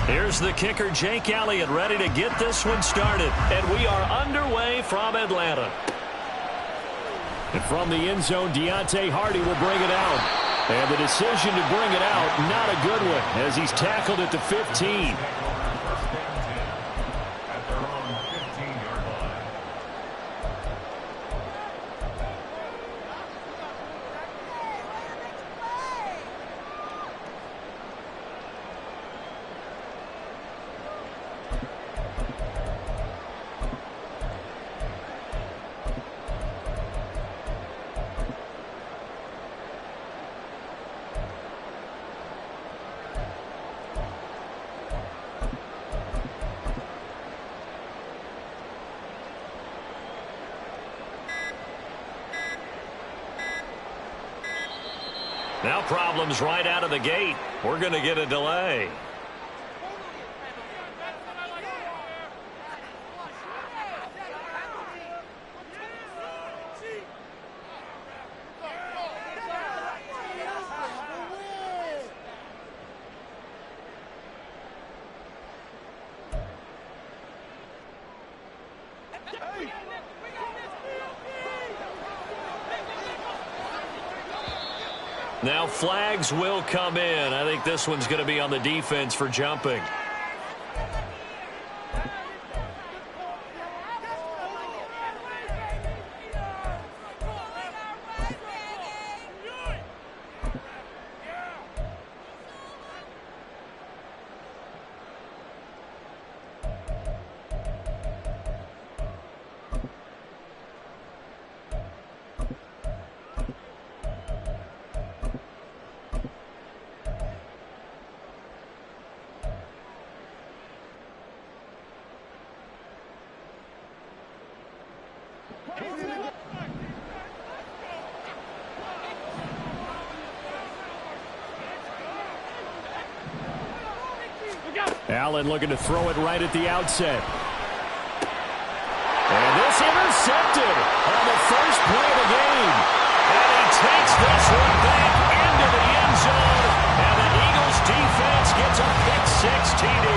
Here's the kicker, Jake Elliott, ready to get this one started. And we are underway from Atlanta. And from the end zone, Deontay Hardy will bring it out. And the decision to bring it out, not a good one, as he's tackled at the 15. Now problems right out of the gate. We're going to get a delay. Now flags will come in. I think this one's going to be on the defense for jumping. Allen looking to throw it right at the outset. And this intercepted on the first play of the game. And he takes this one back into the end zone. And the Eagles defense gets a pick-six TD.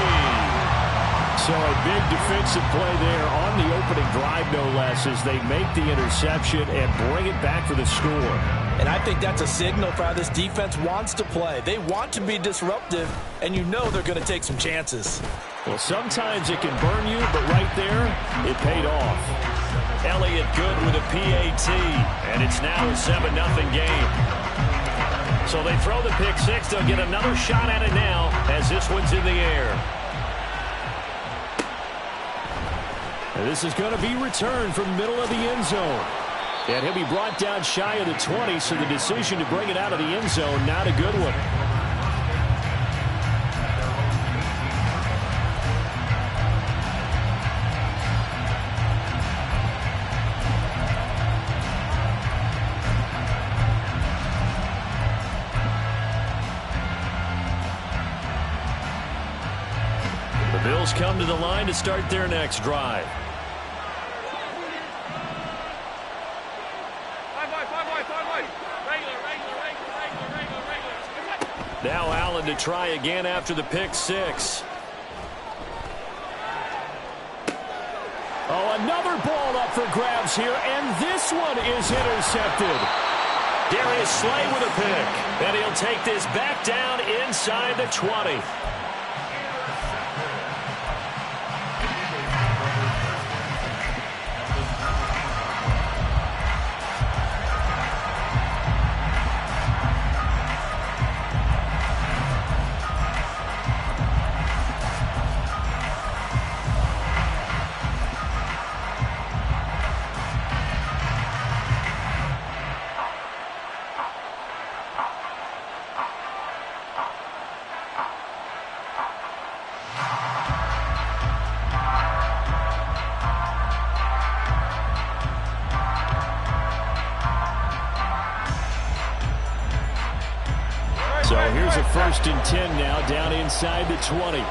So a big defensive play there on the opening drive, no less, as they make the interception and bring it back for the score. And I think that's a signal for how this defense wants to play. They want to be disruptive, and you know they're going to take some chances. Well, sometimes it can burn you, but right there, it paid off. Elliott good with a PAT, and it's now a 7-0 game. So they throw the pick six. They'll get another shot at it now as this one's in the air. And this is going to be returned from the middle of the end zone. And he'll be brought down shy of the 20, so the decision to bring it out of the end zone, not a good one. The Bills come to the line to start their next drive. Now Allen to try again after the pick six. Oh, another ball up for grabs here, and this one is intercepted. Darius Slay with a pick, and he'll take this back down inside the 20. So here's a 1st and 10 now, down inside the 20. A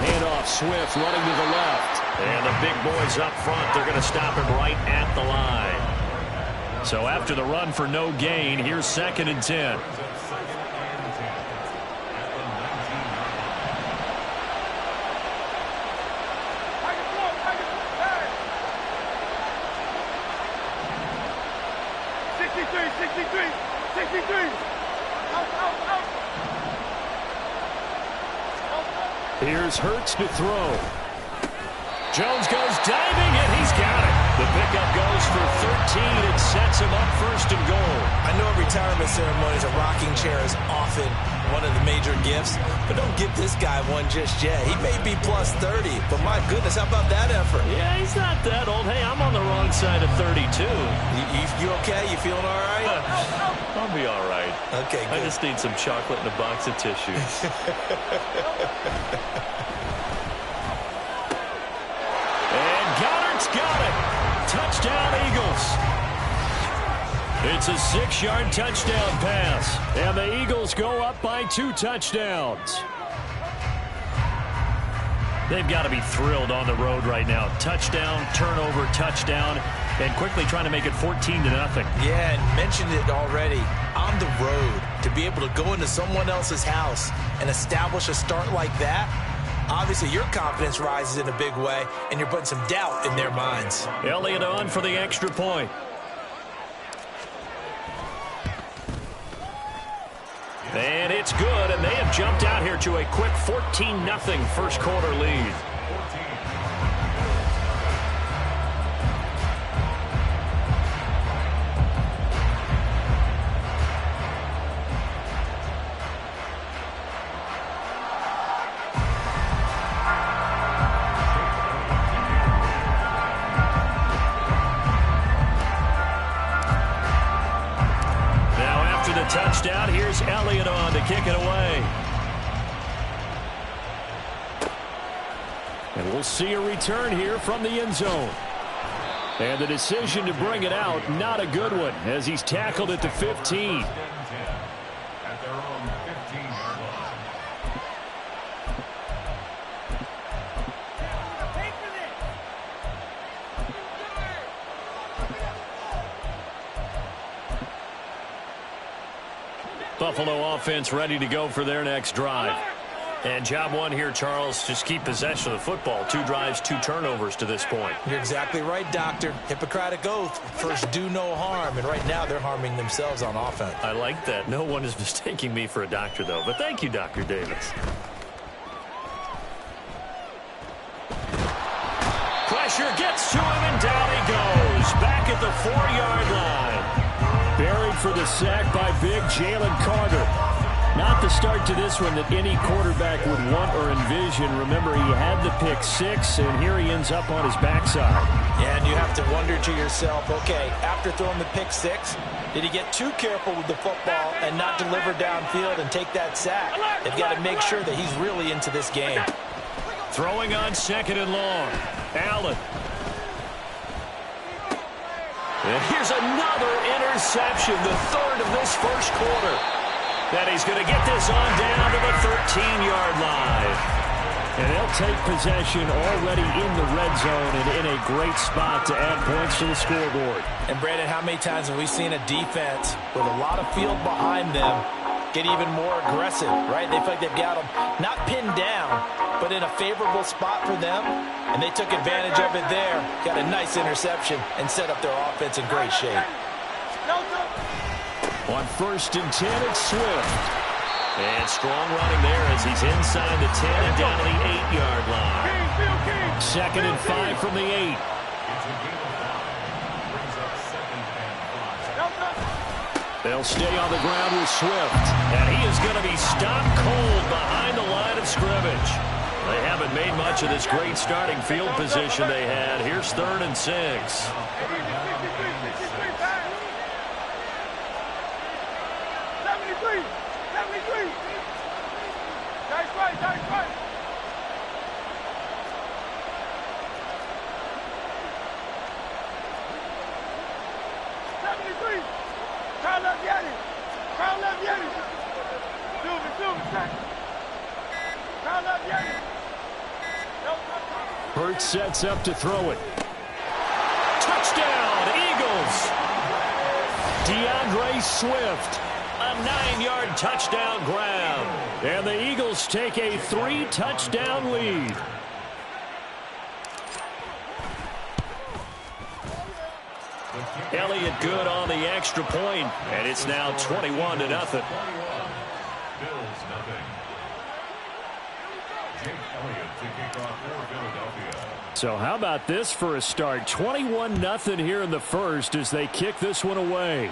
handoff, Swift running to the left. And the big boys up front, they're going to stop him right at the line. So after the run for no gain, here's 2nd and 10. Here's Hurts to throw. Jones goes diving, and he's got it. The pickup goes for 13. It sets him up first and goal. I know at retirement ceremonies, a rocking chair is often one of the major gifts, but don't give this guy one just yet. He may be plus 30, but my goodness, how about that effort? Yeah, he's not that old. Hey, I'm on the wrong side of 32. You okay? You feeling all right? I'll be all right. Okay, good. I just need some chocolate and a box of tissues. And Goddard's got it. Touchdown, Eagles. It's a 6-yard touchdown pass. And the Eagles go up by 2 touchdowns. They've got to be thrilled on the road right now. Touchdown, turnover, touchdown, and quickly trying to make it 14-0. Yeah, and mentioned it already. On the road, to be able to go into someone else's house and establish a start like that, obviously your confidence rises in a big way, and you're putting some doubt in their minds. Elliott on for the extra point. And it's good, and they have jumped out here to a quick 14-0 first quarter lead. Touchdown. Here's Elliott on to kick it away. And we'll see a return here from the end zone. And the decision to bring it out, not a good one, as he's tackled at the 15. Buffalo offense ready to go for their next drive. And job one here, Charles, just keep possession of the football. 2 drives, 2 turnovers to this point. You're exactly right, Doctor. Hippocratic oath, first do no harm. And right now they're harming themselves on offense. I like that. No one is mistaking me for a doctor, though. But thank you, Dr. Davis. Pressure gets to him, and down he goes. Back at the 4-yard line. Buried for the sack by big Jalen Carter. Not the start to this one that any quarterback would want or envision. Remember, he had the pick 6, and here he ends up on his backside. Yeah, and you have to wonder to yourself, okay, after throwing the pick 6, did he get too careful with the football and not deliver downfield and take that sack? They've got to make sure that he's really into this game. Throwing on 2nd and long. Allen. And here's another interception, the 3rd of this first quarter. That he's going to get this on down to the 13-yard line. And they'll take possession already in the red zone and in a great spot to add points to the scoreboard. And, Brandon, how many times have we seen a defense with a lot of field behind them get even more aggressive, right? They feel like they've got them not pinned down, but in a favorable spot for them, and they took advantage of it there, got a nice interception, and set up their offense in great shape. On 1st and 10, it's Swift. And strong running there as he's inside the 10 and down to the 8-yard line. 2nd and 5 from the 8. They'll stay on the ground with Swift. And he is going to be stopped cold behind the line of scrimmage. They haven't made much of this great starting field position they had. Here's 3rd and 6. Hurts sets up to throw it. Touchdown, Eagles! DeAndre Swift, a 9-yard touchdown grab. And the Eagles take a 3-touchdown lead. Elliott good on the extra point, and it's now 21-0. So how about this for a start? 21-0 here in the first as they kick this one away.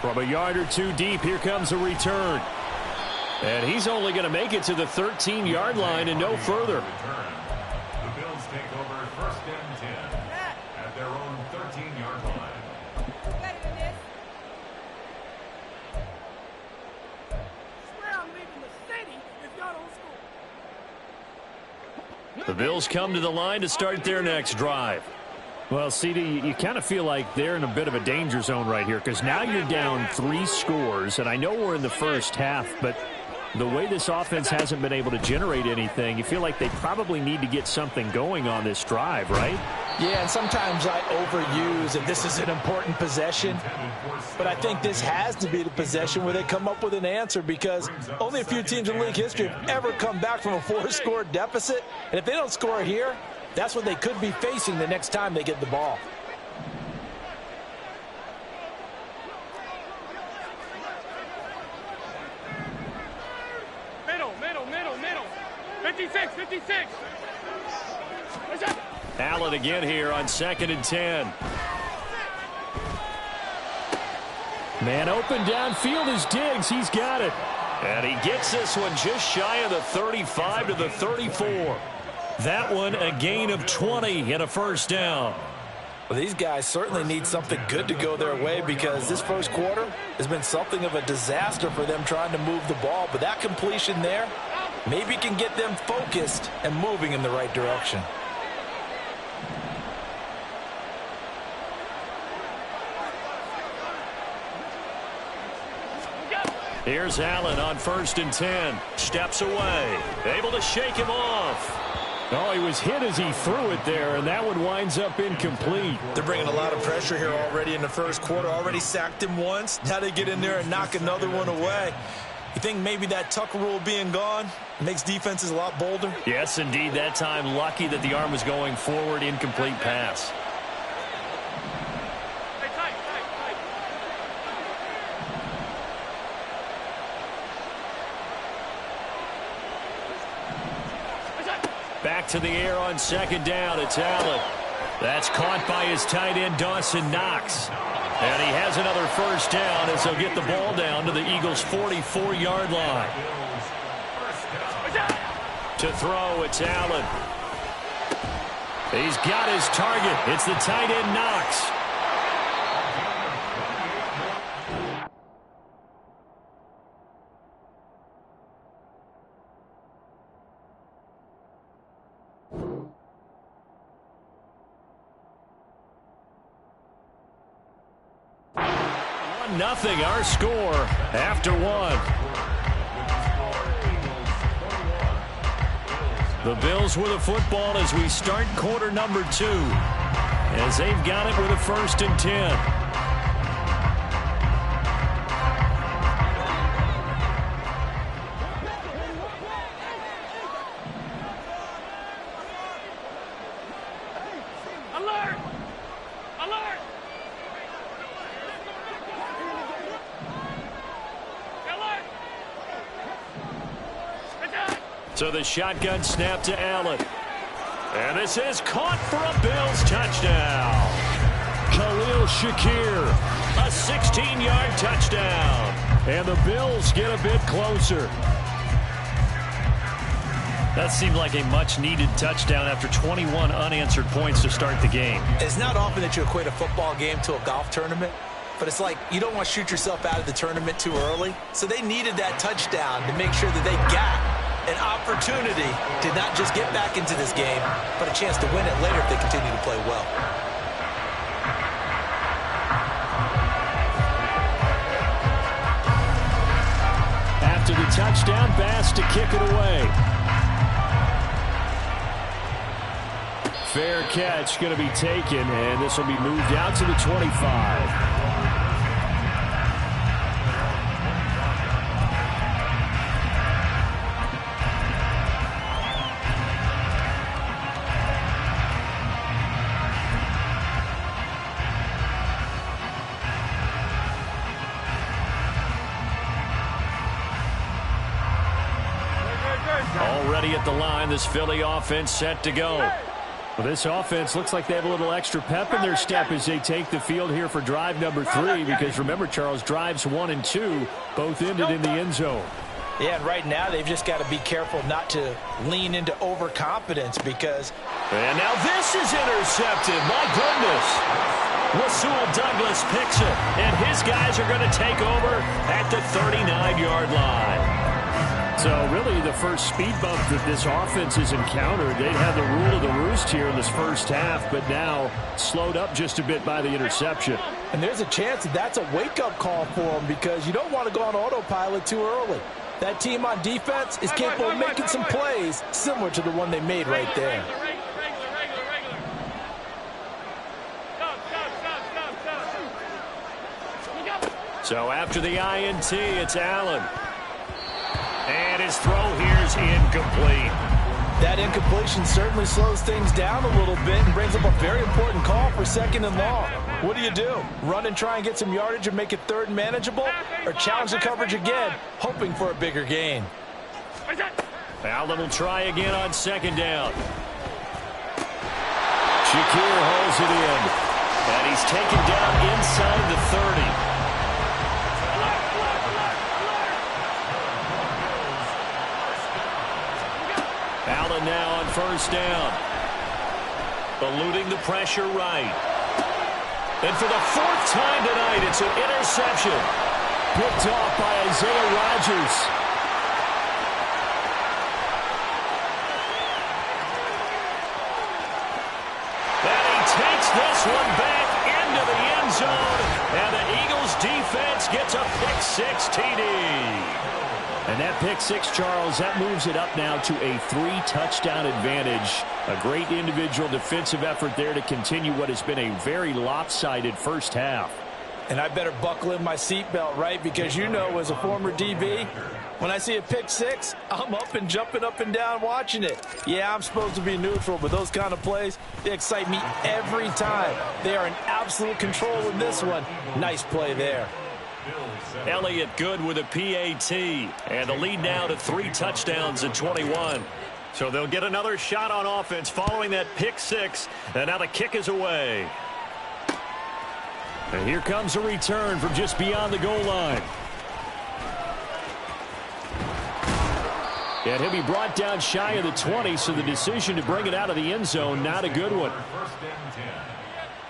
From a yard or two deep, here comes a return. And he's only going to make it to the 13-yard line and no further. The Bills take over first and 10 at their own 13-yard line. The Bills come to the line to start their next drive. Well, CD, you kind of feel like they're in a bit of a danger zone right here because now you're down 3 scores, and I know we're in the first half, but the way this offense hasn't been able to generate anything, you feel like they probably need to get something going on this drive, right? Yeah, and sometimes I overuse, and this is an important possession, but I think this has to be the possession where they come up with an answer because only a few teams in league history have ever come back from a 4-score deficit, and if they don't score here, that's what they could be facing the next time they get the ball. Middle. 56. Allen again here on 2nd and 10. Man open downfield is Diggs. He's got it. And he gets this one just shy of the 35 to the 34. That one a gain of 20 and a first down. Well, these guys certainly need something good to go their way because this first quarter has been something of a disaster for them trying to move the ball. But that completion there maybe can get them focused and moving in the right direction. Here's Allen on 1st and 10. Steps away. Able to shake him off. Oh, he was hit as he threw it there, and that one winds up incomplete. They're bringing a lot of pressure here already in the first quarter. Already sacked him once. Now they get in there and knock another one away. You think maybe that Tucker rule being gone makes defenses a lot bolder? Yes, indeed. That time, lucky that the arm was going forward. Incomplete pass. Back to the air on 2nd down. It's Allen. That's caught by his tight end, Dawson Knox. And he has another first down as they'll get the ball down to the Eagles' 44-yard line. To throw, it's Allen. He's got his target. It's the tight end, Knox. Nothing, our score after 1. The Bills with a football as we start quarter number 2, as they've got it with a 1st and 10. So the shotgun snap to Allen. And this is caught for a Bills touchdown. Khalil Shakir, a 16-yard touchdown. And the Bills get a bit closer. That seemed like a much-needed touchdown after 21 unanswered points to start the game. It's not often that you equate a football game to a golf tournament, but it's like you don't want to shoot yourself out of the tournament too early. So they needed that touchdown to make sure that they got an opportunity to not just get back into this game, but a chance to win it later if they continue to play well. After the touchdown, Bass to kick it away. Fair catch going to be taken, and this will be moved out to the 25. ready at the line. This Philly offense set to go. Well, this offense looks like they have a little extra pep in their step as they take the field here for drive number 3, because remember, Charles, drives 1 and 2 both ended in the end zone. Yeah, and right now they've just got to be careful not to lean into overconfidence because... And now this is intercepted. My goodness. Rasul Douglas picks it, and his guys are going to take over at the 39-yard line. So really the first speed bump that this offense has encountered, they'd had the rule of the roost here in this first half, but now slowed up just a bit by the interception. And there's a chance that that's a wake-up call for them because you don't want to go on autopilot too early. That team on defense is capable of making some plays similar to the one they made right there. So after the INT, it's Allen. And his throw here is incomplete. That incompletion certainly slows things down a little bit and brings up a very important call for 2nd and long. What do? Run and try and get some yardage and make it 3rd and manageable? Or challenge the coverage again, hoping for a bigger gain? Allen will try again on 2nd down. Shakir holds it in. And he's taken down inside the 30. Allen now on 1st down. Eluding the pressure right. And for the 4th time tonight, it's an interception. Picked off by Isaiah Rodgers. And he takes this one back into the end zone. And the Eagles defense gets a pick-6 TD. And that pick-6, Charles, that moves it up now to a 3-touchdown advantage. A great individual defensive effort there to continue what has been a very lopsided first half. And I better buckle in my seatbelt, right? Because you know, as a former DB, when I see a pick-6, I'm up and jumping up and down watching it. Yeah, I'm supposed to be neutral, but those kind of plays, they excite me every time. They are in absolute control in this one. Nice play there. Elliott good with a PAT, and the lead now to 3 touchdowns at 21. So they'll get another shot on offense following that pick-6, and now the kick is away. And here comes a return from just beyond the goal line. And he'll be brought down shy of the 20, so the decision to bring it out of the end zone, not a good one. 1st and 10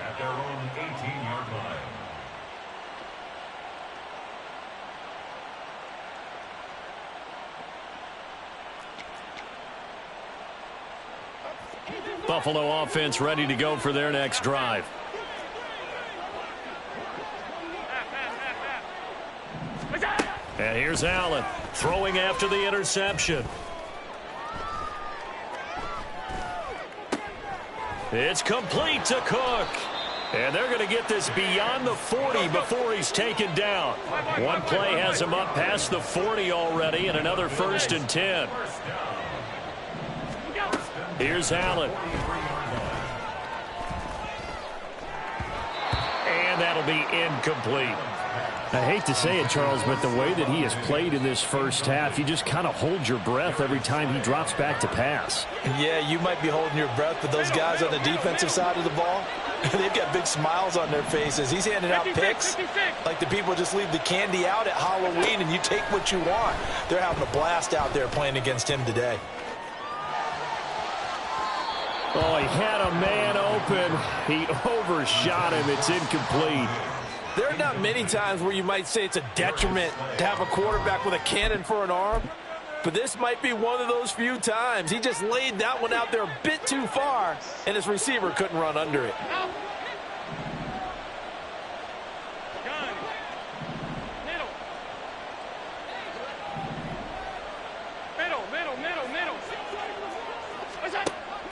at their own 18-yard line. Buffalo offense ready to go for their next drive. And here's Allen throwing after the interception. It's complete to Cook. And they're going to get this beyond the 40 before he's taken down. One play has him up past the 40 already, and another 1st and 10. Here's Allen. And that'll be incomplete. I hate to say it, Charles, but the way that he has played in this first half, you just kind of hold your breath every time he drops back to pass. Yeah, you might be holding your breath, but those guys on the defensive side of the ball, they've got big smiles on their faces. He's handing out picks like the people just leave the candy out at Halloween and you take what you want. They're having a blast out there playing against him today. Oh, he had a man open. He overshot him. It's incomplete. There are not many times where you might say it's a detriment to have a quarterback with a cannon for an arm, but this might be one of those few times. He just laid that one out there a bit too far, and his receiver couldn't run under it.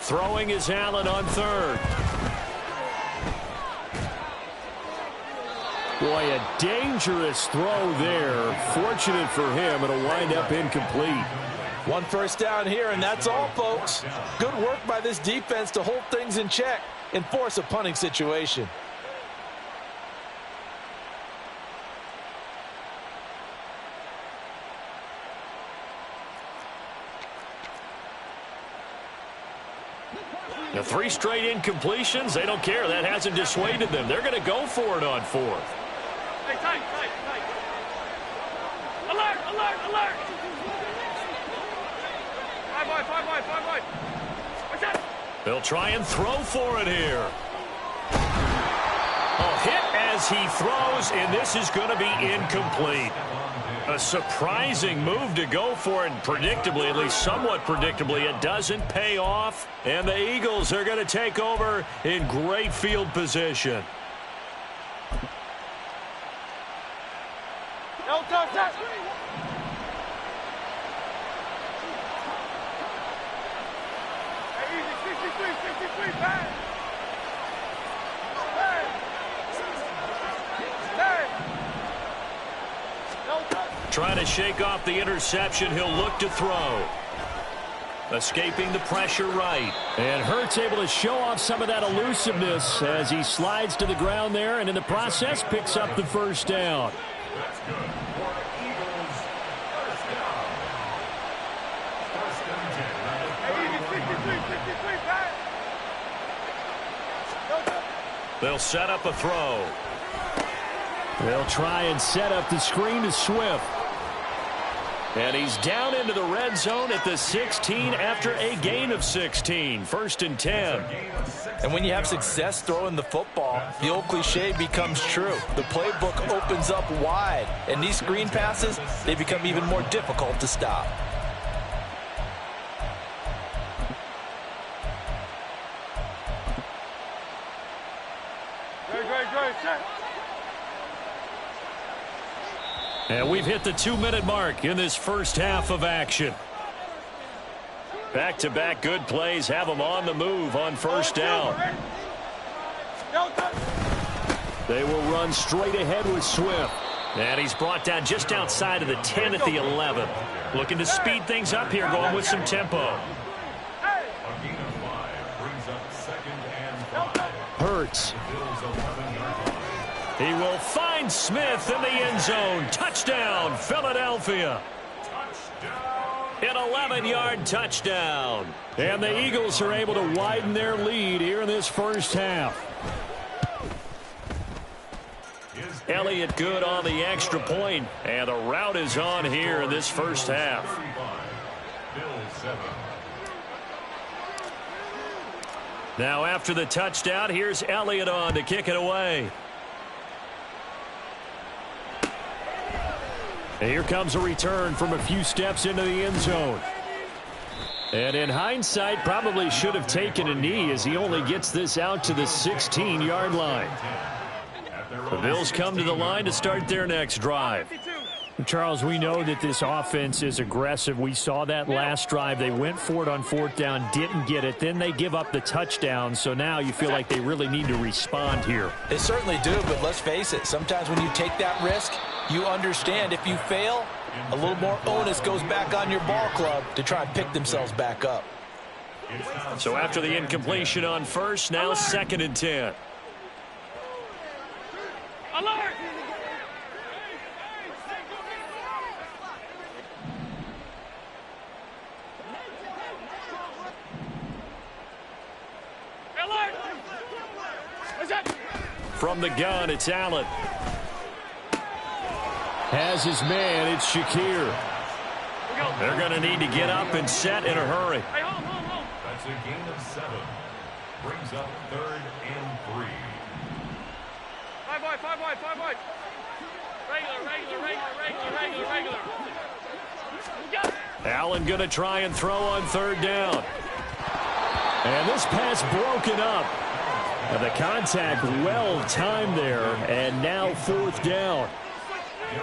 Throwing is Allen on 3rd. Boy, a dangerous throw there. Fortunate for him, it'll wind up incomplete. 1 first down here, and that's all, folks. Good work by this defense to hold things in check and force a punting situation. The 3 straight incompletions, they don't care. That hasn't dissuaded them. They're going to go for it on 4th. Hey, tight. Alert, alert, alert. 5 wide. Watch out. They'll try and throw for it here. A hit as he throws, and this is going to be incomplete. A surprising move to go for it, and predictably, at least somewhat predictably, it doesn't pay off. And the Eagles are going to take over in great field position. No touch that. Hey, easy, 63, back. Trying to shake off the interception. He'll look to throw. Escaping the pressure right. And Hurts able to show off some of that elusiveness as he slides to the ground there, and in the process picks up the first down. That's good for the Eagles. First down. First and 10. Hey, 63, back. They'll set up a throw. They'll try and set up the screen to Swift. And he's down into the red zone at the 16 after a gain of 16. First and 10. And when you have success throwing the football, the old cliche becomes true. The playbook opens up wide, and these screen passes, they become even more difficult to stop. Great, set. And we've hit the 2-minute mark in this first half of action. Back-to-back good plays have them on the move on first down. They will run straight ahead with Swift. And he's brought down just outside of the 10 at the 11. Looking to speed things up here, going with some tempo. A gain of 5 brings up 2nd and 5. Hurts. Bills 11-yard line. He will find Smith in the end zone. Touchdown, Philadelphia. An 11-yard touchdown. And the Eagles are able to widen their lead here in this first half. Elliott good on the extra point, and the route is on here in this first half. Bills 7. Now after the touchdown, here's Elliott on to kick it away. And here comes a return from a few steps into the end zone. And in hindsight, probably should have taken a knee as he only gets this out to the 16-yard line. The Bills come to the line to start their next drive. Charles, we know that this offense is aggressive. We saw that last drive. They went for it on 4th down, didn't get it. Then they give up the touchdown. So now you feel like they really need to respond here. They certainly do, but let's face it. Sometimes when you take that risk, you understand if you fail, a little more onus goes back on your ball club to try and pick themselves back up. So after the incompletion on first, now 2nd and 10. Alert! Alert! What's that? From the gun, it's Allen. Has his man, it's Shakir. They're going to need to get up and set in a hurry. Hey, hold. That's a gain of 7. Brings up 3rd and 3. 5 wide. Regular. Allen going to try and throw on 3rd down. And this pass broken up. And the contact well timed there. And now 4th down.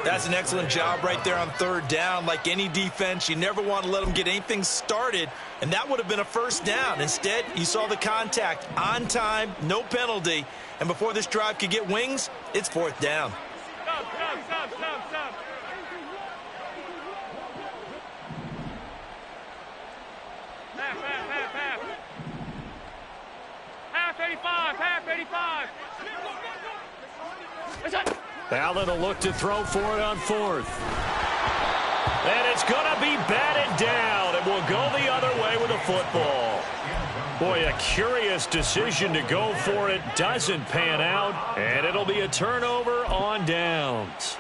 That's an excellent job right there on 3rd down. Like any defense, you never want to let them get anything started, and that would have been a first down. Instead, you saw the contact on time, no penalty, and before this drive could get wings, it's 4th down. Stop. Half 85. What's that? Allen will look to throw for it on 4th. And it's going to be batted down, and will go the other way with the football. Boy, a curious decision to go for it. Doesn't pan out, and it'll be a turnover on downs.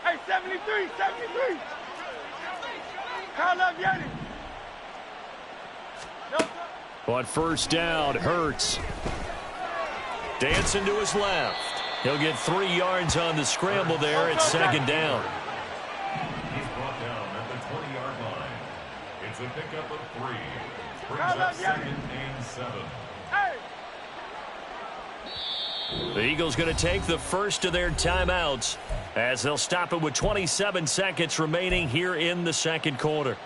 Hey, 73, 73. Carl up, Yanni. On first down, Hurts. Dancing to his left. He'll get 3 yards on the scramble there at second down. He's brought down at the 20-yard line. It's a pickup of 3. Brings up 2nd and 7. The Eagles going to take the first of their timeouts as they'll stop it with 27 seconds remaining here in the second quarter.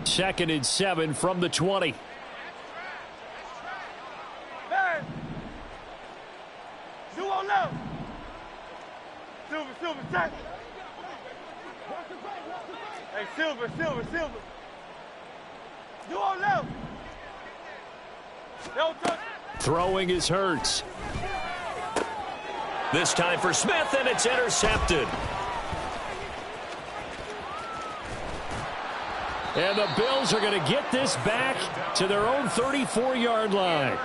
Second and 7 from the 20. Man. Duo left. Silver, set. Hey, Silver. Duo left. Throwing is Hurts. This time for Smith, and it's intercepted. And the Bills are going to get this back to their own 34-yard line.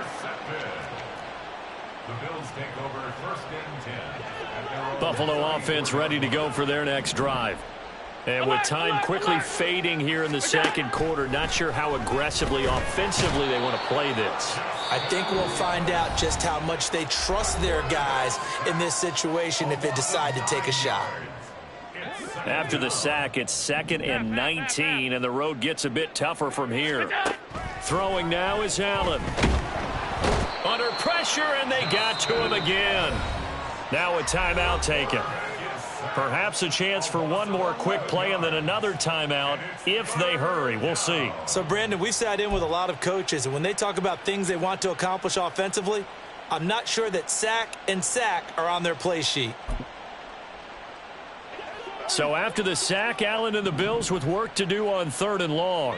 The Bills take over 1st and 10. Buffalo offense ready to go for their next drive. And with time quickly fading here in the second quarter, not sure how aggressively, offensively they want to play this. I think we'll find out just how much they trust their guys in this situation if they decide to take a shot. After the sack, it's 2nd and 19, and the road gets a bit tougher from here. Throwing now is Allen. Under pressure, and they got to him again. Now a timeout taken. Perhaps a chance for one more quick play and then another timeout if they hurry. We'll see. So, Brandon, we've sat in with a lot of coaches, and when they talk about things they want to accomplish offensively, I'm not sure that sack and sack are on their play sheet. So after the sack, Allen and the Bills with work to do on 3rd and long.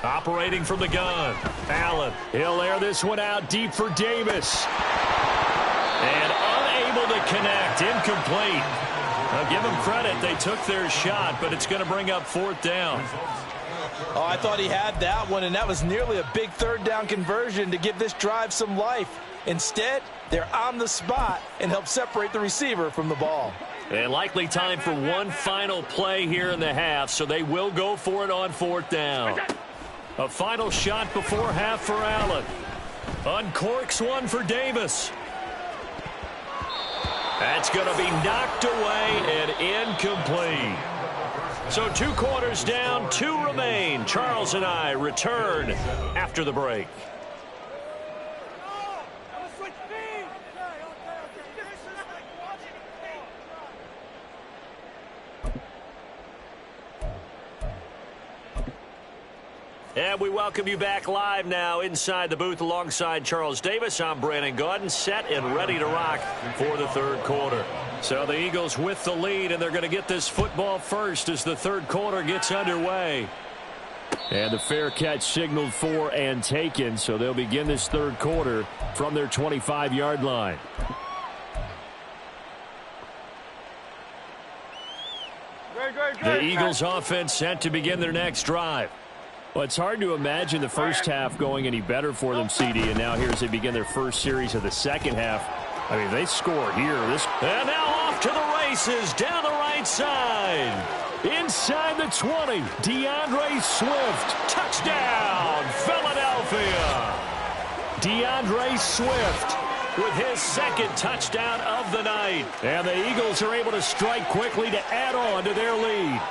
Operating from the gun. Allen, he'll air this one out deep for Davis. And unable to connect, incomplete. Now give them credit, they took their shot, but it's going to bring up 4th down. Oh, I thought he had that one, and that was nearly a big 3rd down conversion to give this drive some life. Instead, they're on the spot and help separate the receiver from the ball. And likely time for one final play here in the half, so they will go for it on 4th down. A final shot before half for Allen. Uncorks one for Davis. That's going to be knocked away and incomplete. So 2 quarters down, 2 remain. Charles and I return after the break. And we welcome you back live now inside the booth alongside Charles Davis. I'm Brandon Gaudin, set and ready to rock for the 3rd quarter. So the Eagles with the lead, and they're going to get this football first as the 3rd quarter gets underway. And the fair catch signaled for and taken, so they'll begin this 3rd quarter from their 25-yard line. The Eagles offense set to begin their next drive. Well, it's hard to imagine the first half going any better for them, CD, and now here as they begin their first series of the second half. I mean, they score here. And now off to the races down the right side. Inside the 20, DeAndre Swift. Touchdown, Philadelphia. DeAndre Swift with his 2nd touchdown of the night. And the Eagles are able to strike quickly to add on to their lead.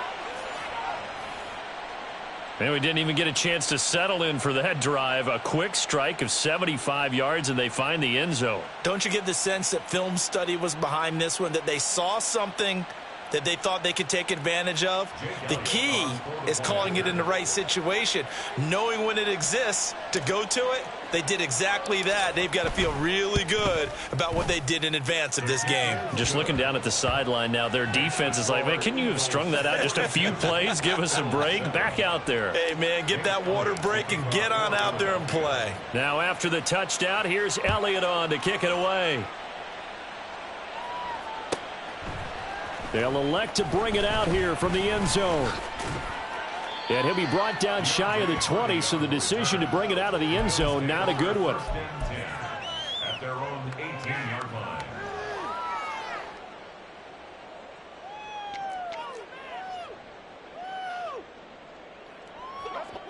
And we didn't even get a chance to settle in for that drive. A quick strike of 75 yards, and they find the end zone. Don't you get the sense that film study was behind this one, that they saw something that they thought they could take advantage of. The key is calling it in the right situation, knowing when it exists to go to it. They did exactly that. They've got to feel really good about what they did in advance of this game. Just looking down at the sideline now, their defense is like, man, can you have strung that out just a few plays? Give us a break. Back out there. Hey, man, get that water break and get on out there and play. Now after the touchdown, here's Elliott on to kick it away. They'll elect to bring it out here from the end zone. And he'll be brought down shy of the 20, so the decision to bring it out of the end zone, not a good one. At their own 18-yard line.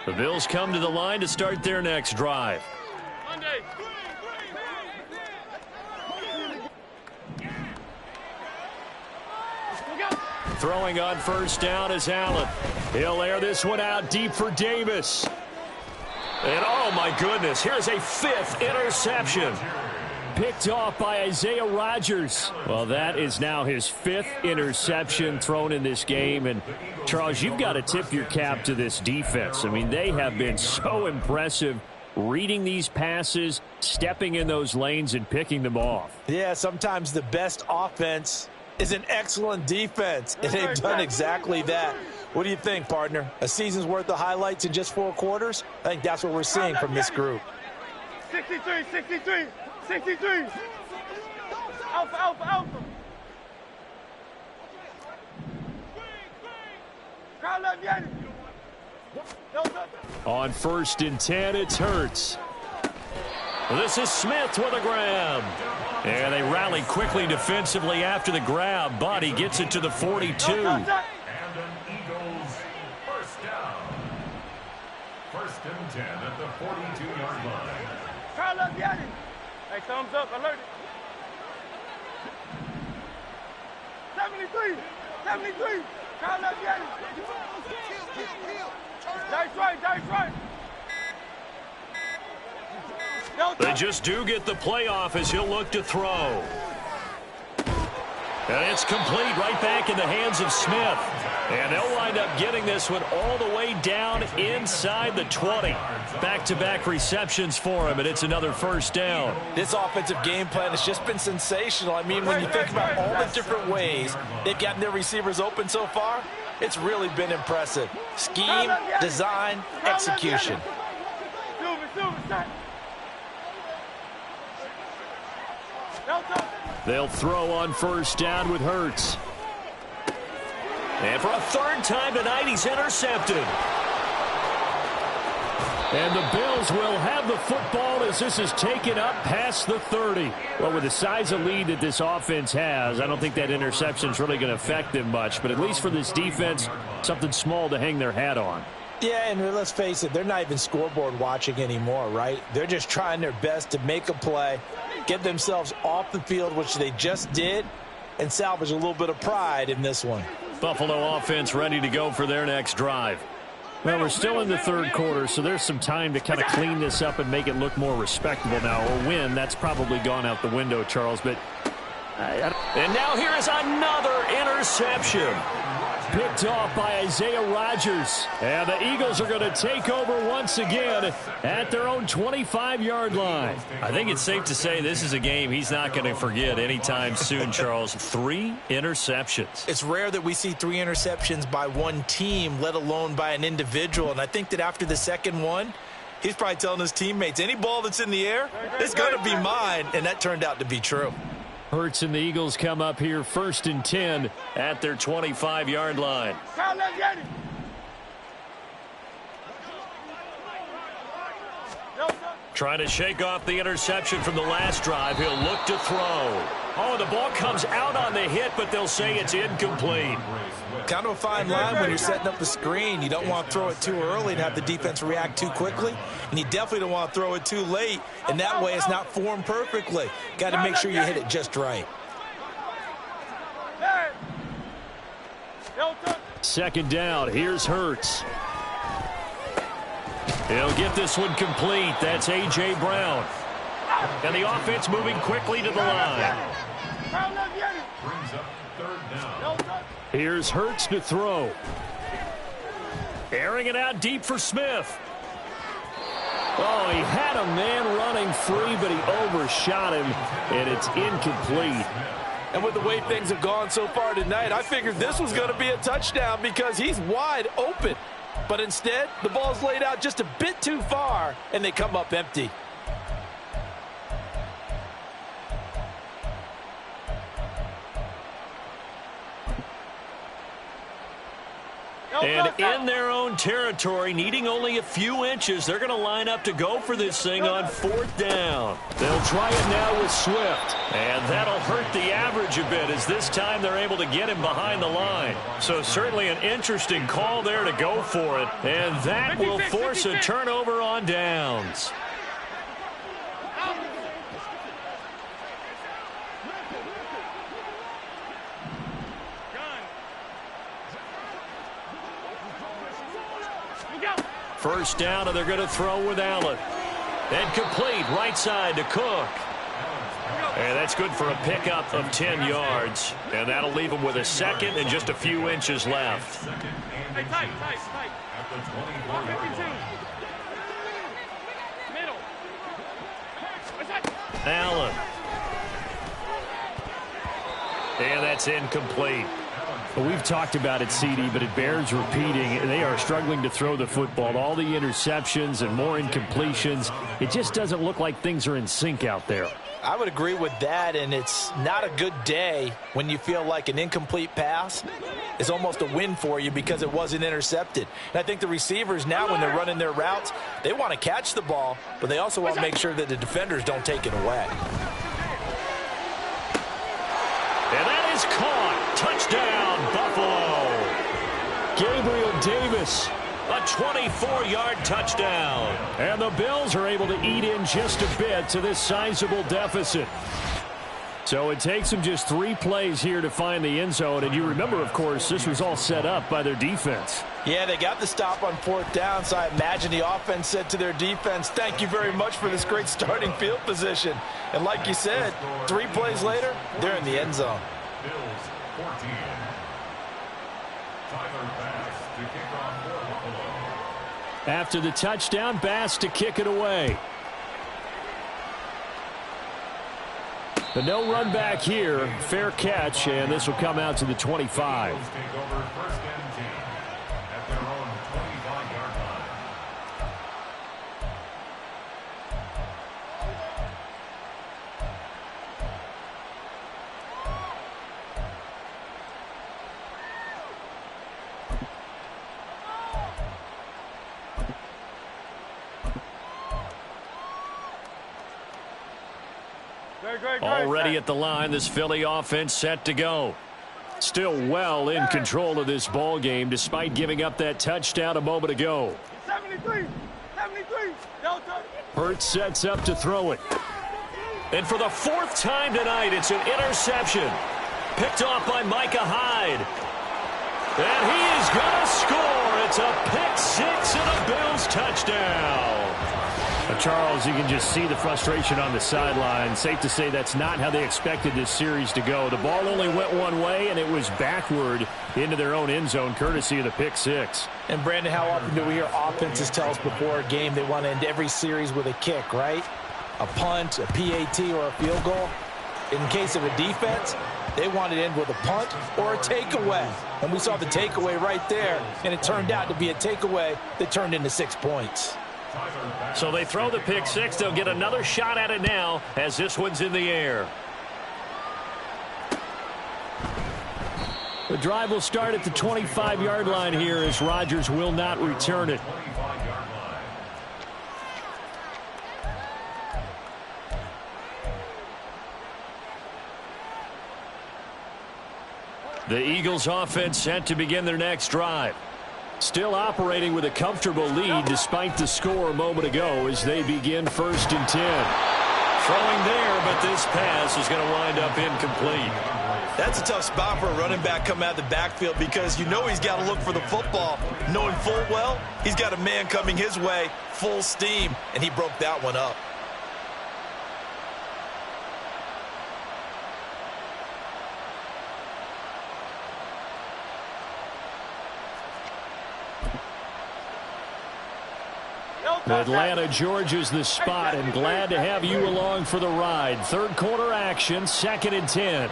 The Bills come to the line to start their next drive. Monday. Throwing on first down is Allen. He'll air this one out deep for Davis. And oh my goodness, here's a 5th interception. Picked off by Isaiah Rodgers. Well, that is now his 5th interception thrown in this game. And Charles, you've got to tip your cap to this defense. I mean, they have been so impressive reading these passes, stepping in those lanes and picking them off. Yeah, sometimes the best offense is an excellent defense, and they've done exactly that. What do you think, partner? A season's worth of highlights in just 4 quarters? I think that's what we're seeing from this group. 63, 63, 63. Alpha, alpha, alpha. Crowd left, Yanni. On 1st and 10, it's Hurts. This is Smith with a grab. And they rally quickly defensively after the grab, but he gets it to the 42. And an Eagles first down. 1st and 10 at the 42-yard line. Crowd left, Yanni. Hey, thumbs up, alert. 73, 73. Crowd left, Yanni. That's right, that's right. They just do get the playoff as he'll look to throw. And it's complete right back in the hands of Smith. And they'll wind up getting this one all the way down inside the 20. Back-to-back receptions for him, and it's another first down. This offensive game plan has just been sensational. I mean, when you think about all the different ways they've gotten their receivers open so far, it's really been impressive. Scheme, design, execution. They'll throw on first down with Hurts. And for a 3rd time tonight, he's intercepted. And the Bills will have the football as this is taken up past the 30. Well, with the size of lead that this offense has, I don't think that interception is really going to affect them much. But at least for this defense, something small to hang their hat on. Yeah, and let's face it, they're not even scoreboard watching anymore, right? They're just trying their best to make a play, get themselves off the field, which they just did, and salvage a little bit of pride in this one. Buffalo offense ready to go for their next drive. Well, we're still in the 3rd quarter, so there's some time to kind of clean this up and make it look more respectable now. A win, that's probably gone out the window, Charles. But and now here is another interception. Picked off by Isaiah Rodgers. And the Eagles are going to take over once again at their own 25-yard line. I think it's safe to say this is a game he's not going to forget anytime soon, Charles. 3 interceptions. It's rare that we see 3 interceptions by one team, let alone by an individual. And I think that after the second one, he's probably telling his teammates, any ball that's in the air, it's going to be mine. And that turned out to be true. Hurts and the Eagles come up here 1st and 10 at their 25-yard line. Trying to shake off the interception from the last drive. He'll look to throw. Oh, the ball comes out on the hit, but they'll say it's incomplete. Kind of a fine line when you're setting up the screen. You don't want to throw it too early and have the defense react too quickly. And you definitely don't want to throw it too late. And that way it's not formed perfectly. Got to make sure you hit it just right. 2nd down. Here's Hurts. He'll get this one complete. That's A.J. Brown. And the offense moving quickly to the line. Brings up 3rd third down. Here's Hurts to throw. Airing it out deep for Smith. Oh, he had a man running free, but he overshot him, and it's incomplete. And with the way things have gone so far tonight, I figured this was going to be a touchdown because he's wide open. But instead, the ball's laid out just a bit too far, and they come up empty. And in their own territory, needing only a few inches, they're going to line up to go for this thing on fourth down. They'll try it now with Swift. And that'll hurt the average a bit as this time they're able to get him behind the line. So certainly an interesting call there to go for it. And that will force a turnover on downs. First down, and they're going to throw with Allen. And complete, right side to Cook. And that's good for a pickup of 10 yards. And that'll leave them with a second and just a few inches left. Hey, tight. At the 24-yard line. Middle. Allen. And that's incomplete. Well, we've talked about it, CD, but it bears repeating. They are struggling to throw the football. All the interceptions and more incompletions. It just doesn't look like things are in sync out there. I would agree with that, and it's not a good day when you feel like an incomplete pass is almost a win for you because it wasn't intercepted. And I think the receivers now, when they're running their routes, they want to catch the ball, but they also want to make sure that the defenders don't take it away. And that is caught. Touchdown, Buffalo. Gabriel Davis, a 24-yard touchdown. And the Bills are able to eat in just a bit to this sizable deficit. So it takes them just 3 plays here to find the end zone. And you remember, of course, this was all set up by their defense. Yeah, they got the stop on fourth down, so I imagine the offense said to their defense, thank you very much for this great starting field position. And like you said, 3 plays later, they're in the end zone. Bills 14. Tyler Bass to kick off for Buffalo. After the touchdown, Bass to kick it away. But no run back here. Fair catch, and this will come out to the 25. Bills take over first and 10 at their own 25-yard line. Already at the line, this Philly offense set to go. Still well in control of this ball game despite giving up that touchdown a moment ago. 73. Hurts sets up to throw it. And for the 4th time tonight, it's an interception. Picked off by Micah Hyde. And he is going to score. It's a pick 6 and a Bills touchdown. Charles, you can just see the frustration on the sideline. Safe to say that's not how they expected this series to go. The ball only went one way, and it was backward into their own end zone, courtesy of the pick 6. And, Brandon, how often do we hear offenses tell us before a game they want to end every series with a kick, right? A punt, a PAT, or a field goal. In case of a defense, they want to end with a punt or a takeaway. And we saw the takeaway right there, and it turned out to be a takeaway that turned into 6 points. So they throw the pick 6. They'll get another shot at it now as this one's in the air. The drive will start at the 25-yard line here as Rodgers will not return it. The Eagles offense set to begin their next drive. Still operating with a comfortable lead despite the score a moment ago as they begin 1st and 10. Throwing there, but this pass is going to wind up incomplete. That's a tough spot for a running back coming out of the backfield because you know he's got to look for the football, knowing full well he's got a man coming his way, full steam, and he broke that one up. Atlanta, Georgia's the spot, and glad to have you along for the ride. Third quarter action, 2nd and 10.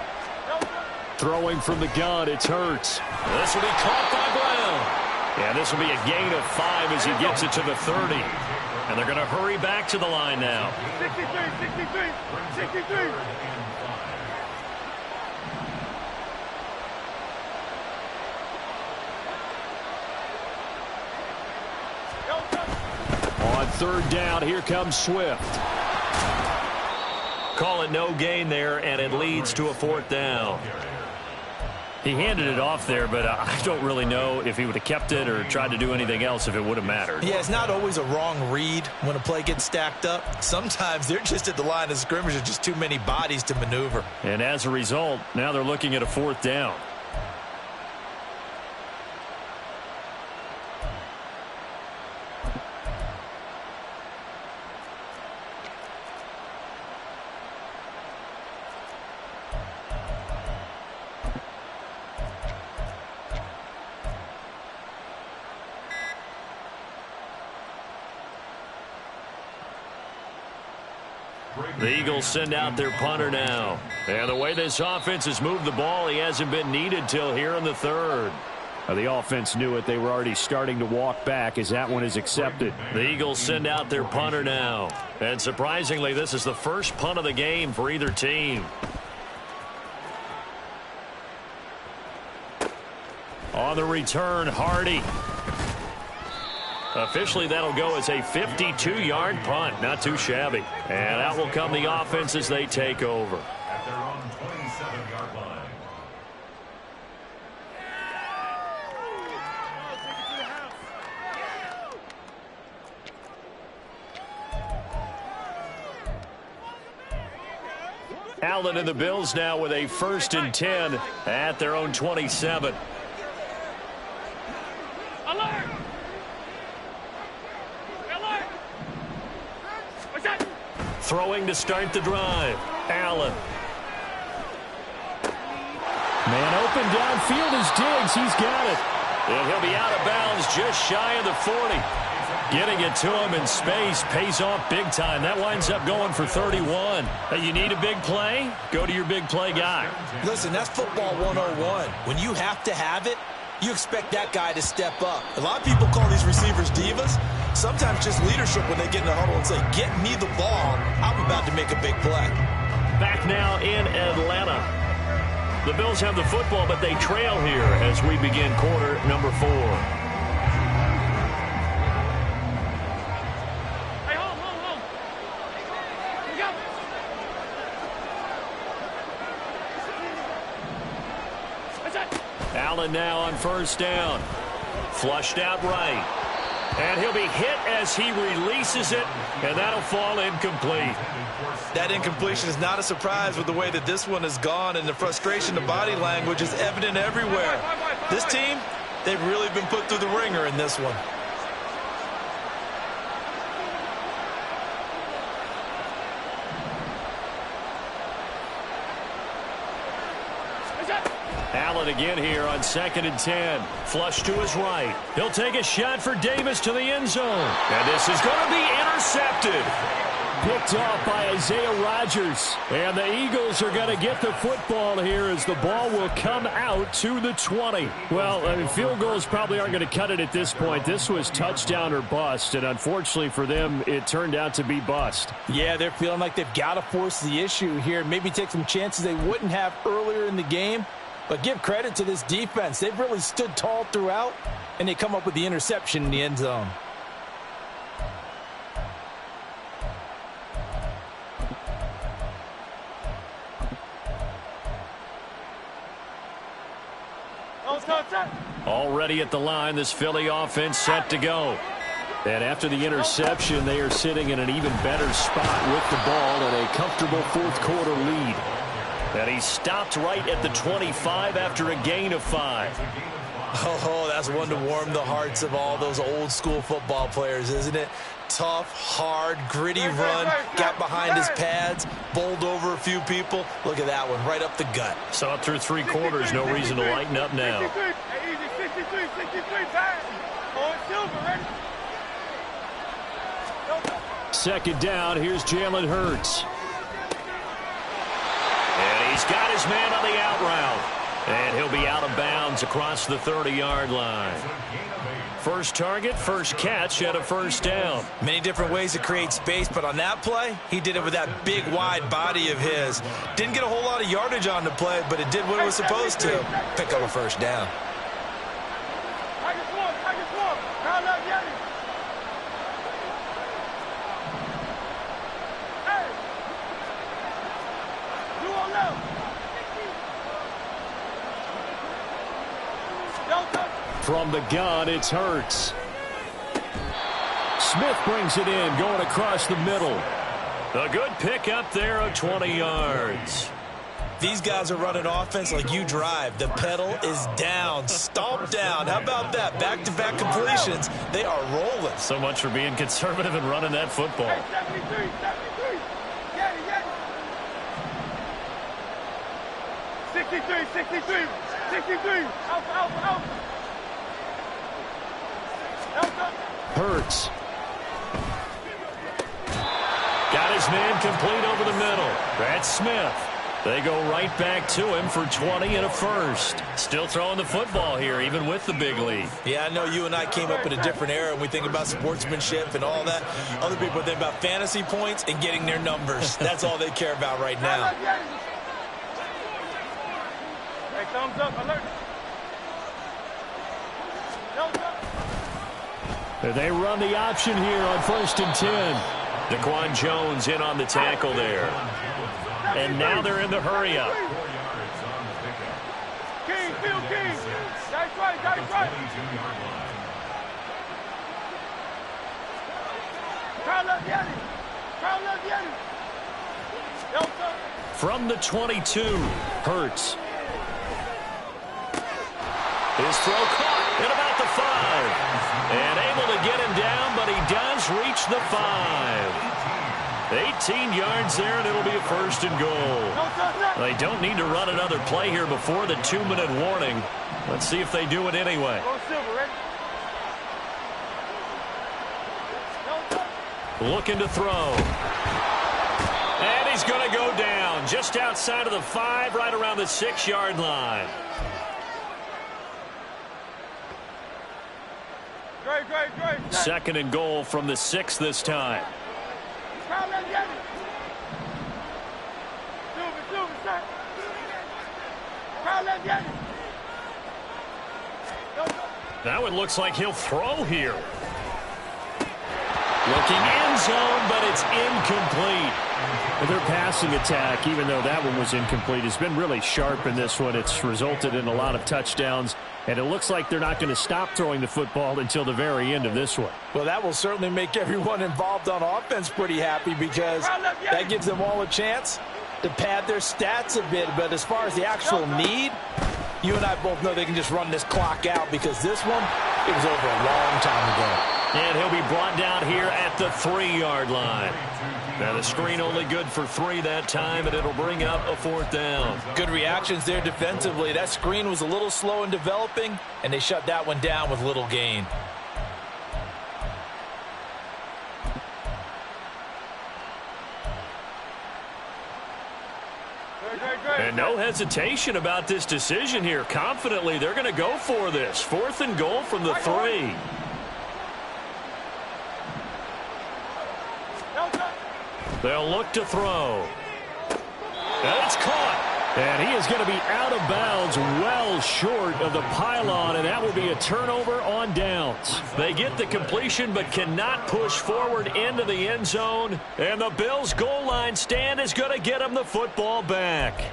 Throwing from the gun, it's Hurts. This will be caught by Brown. And this will be a gain of 5 as he gets it to the 30. And they're going to hurry back to the line now. 63. On 3rd down, here comes Swift. Call it no gain there, and it leads to a 4th down. He handed it off there, but I don't really know if he would have kept it or tried to do anything else if it would have mattered. Yeah, it's not always a wrong read when a play gets stacked up. Sometimes they're just at the line of scrimmage. There's just too many bodies to maneuver. And as a result, now they're looking at a 4th down. The Eagles send out their punter now. And the way this offense has moved the ball, he hasn't been needed till here in the 3rd. The offense knew it. They were already starting to walk back as that one is accepted. The Eagles send out their punter now. And surprisingly, this is the first punt of the game for either team. On the return, Hardy. Officially, that'll go as a 52-yard punt. Not too shabby. And out will come the offense as they take over. At their own 27-yard line. Allen and the Bills now with a 1st and 10 at their own 27. Throwing to start the drive. Allen. Man open downfield is Diggs. He's got it. And he'll be out of bounds just shy of the 40. Getting it to him in space pays off big time. That winds up going for 31. Hey, you need a big play? Go to your big play guy. Listen, that's football 101. When you have to have it, you expect that guy to step up. A lot of people call these receivers divas. Sometimes just leadership when they get in the huddle and say, get me the ball. I'm about to make a big play. Back now in Atlanta. The Bills have the football, but they trail here as we begin quarter number 4. Hey, hold. Here we go. That's it. Allen now on 1st down. Flushed out right. And he'll be hit as he releases it, and that'll fall incomplete. That incompletion is not a surprise with the way that this one has gone, and the frustration, the body language is evident everywhere. This team, they've really been put through the ringer in this one. Allen again here on 2nd and 10. Flush to his right. He'll take a shot for Davis to the end zone. And this is going to be intercepted. Picked off by Isaiah Rodgers. And the Eagles are going to get the football here as the ball will come out to the 20. Well, I mean, field goals probably aren't going to cut it at this point. This was touchdown or bust, and unfortunately for them, it turned out to be bust. Yeah, they're feeling like they've got to force the issue here, maybe take some chances they wouldn't have earlier in the game. But give credit to this defense. They've really stood tall throughout, and they come up with the interception in the end zone. Already at the line, this Philly offense set to go. And after the interception, they are sitting in an even better spot with the ball and a comfortable 4th quarter lead. And he stopped right at the 25 after a gain of 5. Oh, that's one to warm the hearts of all those old school football players, isn't it? Tough, hard, gritty run, got behind his pads, bowled over a few people. Look at that one, right up the gut. So up through 3 quarters, no reason to lighten up now. 63, pass. Oh, it's Silver, ready? Second down, here's Jalen Hurts. And he's got his man on the out route. And he'll be out of bounds across the 30-yard line. First target, first catch at a first down. Many different ways to create space, but on that play, he did it with that big, wide body of his. Didn't get a whole lot of yardage on the play, but it did what it was supposed to. Pick up a first down. From the gun, it's Hurts. Smith brings it in, going across the middle. A good pick up there of 20 yards. These guys are running offense like you drive. The pedal is down, stomped down. How about that? Back-to-back completions. They are rolling. So much for being conservative and running that football. 73. Get it. 63. Out. Hurts. Got his man complete over the middle. That's Smith. They go right back to him for 20 and a first. Still throwing the football here, even with the big lead. Yeah, I know you and I came up in a different era, and we think about sportsmanship and all that. Other people think about fantasy points and getting their numbers. That's all they care about right now. Hey, thumbs up, alert. They run the option here on 1st and 10. Daquan Jones in on the tackle there. And now they're in the hurry-up. King. That's right. From the 22, Hurts. His throw caught at about the 5. And able to get him down, but he does reach the 5. 18 yards there, and it'll be a 1st and goal. They don't need to run another play here before the 2-minute warning. Let's see if they do it anyway. Looking to throw. And he's going to go down just outside of the 5, right around the 6-yard line. Great. 2nd and goal from the 6 this time. Now it looks like he'll throw here. Looking end zone, but it's incomplete. Their passing attack, even though that one was incomplete, has been really sharp in this one. It's resulted in a lot of touchdowns, and it looks like they're not going to stop throwing the football until the very end of this one. Well, that will certainly make everyone involved on offense pretty happy, because that gives them all a chance to pad their stats a bit. But as far as the actual need, you and I both know they can just run this clock out, because this one, it was over a long time ago. And he'll be brought down here at the 3-yard line. Now the screen only good for 3 that time, and it'll bring up a 4th down. Good reactions there defensively. That screen was a little slow in developing, and they shut that one down with little gain. And no hesitation about this decision here. Confidently, they're going to go for this. 4th and goal from the 3. They'll look to throw. And it's caught. And he is going to be out of bounds, well short of the pylon, and that will be a turnover on downs. They get the completion but cannot push forward into the end zone. And the Bills' goal line stand is going to get them the football back.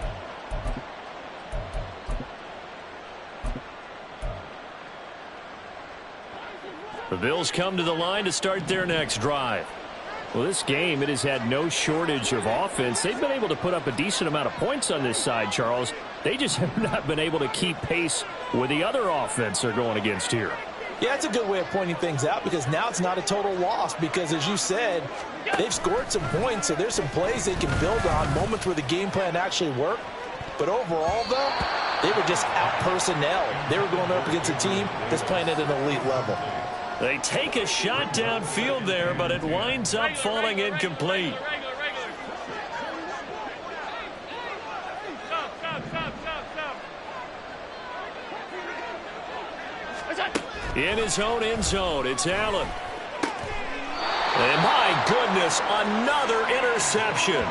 The Bills come to the line to start their next drive. Well, this game, it has had no shortage of offense. They've been able to put up a decent amount of points on this side, Charles. They just have not been able to keep pace with the other offense they're going against here. Yeah, that's a good way of pointing things out, because now it's not a total loss, because as you said, they've scored some points, so there's some plays they can build on, moments where the game plan actually worked. But overall, though, they were just out personnel. They were going up against a team that's playing at an elite level. They take a shot downfield there, but it winds up falling incomplete. In his own end zone, it's Allen. And my goodness, another interception.